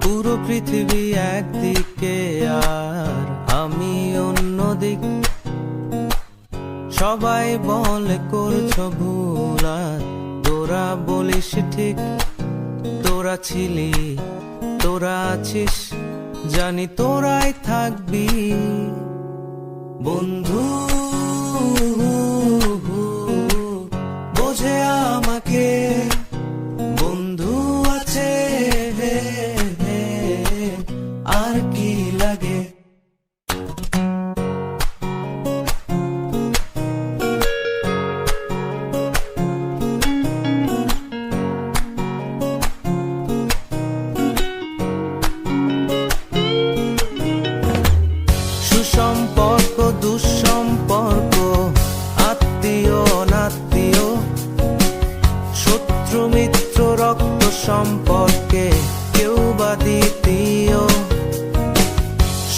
পুরো পৃথিবী একদিকে আর আমি অন্যদিক। সবাই বলে করছো ভুল আর তোরা বলিস ঠিক। তোরা ছিলি, তোরা আছিস, জানি তোরাই থাকবি বন্ধু। বোঝে আমাকে বন্ধু আছে, আর কি লাগে। সুসম্পর্ক দুঃসম্পর্ক, আত্মীয় অনাত্মীয়, শত্রু মিত্র রক্ত সম্পর্কে কেউ বা দ্বিতীয়।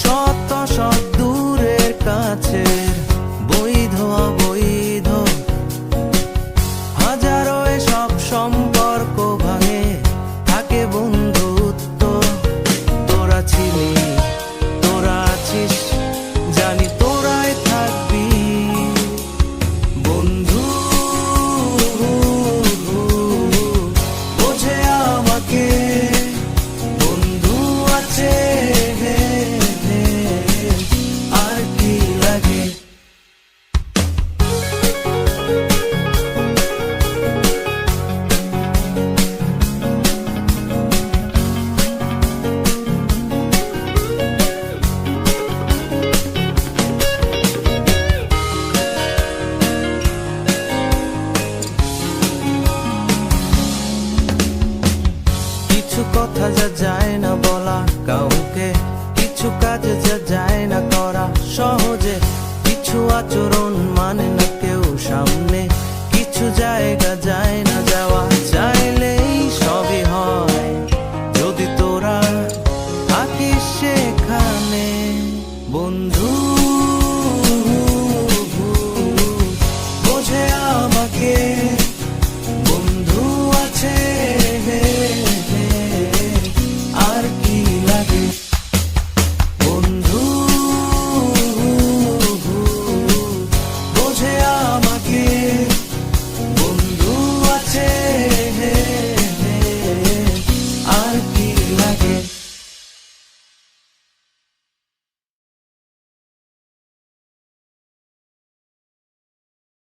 শত শত দূরের কাছের, বৈধ অবৈধ, হাজারো সব সম্পর্ক ভাঙে, থাকে বন্ধুত্ব। তোরা ছিলি, তোরা আছিস, জানি তোরাই থাকবি বন্ধু। বোঝে আমাকে বন্ধু আছে, আর কি লাগে। কিছু কথা যা যায় না বলা কাউকে, কিছু কাজ যা যায় না করা সহজে, কিছু আচরণ মানে না কেউ সামনে, কিছু জায়গা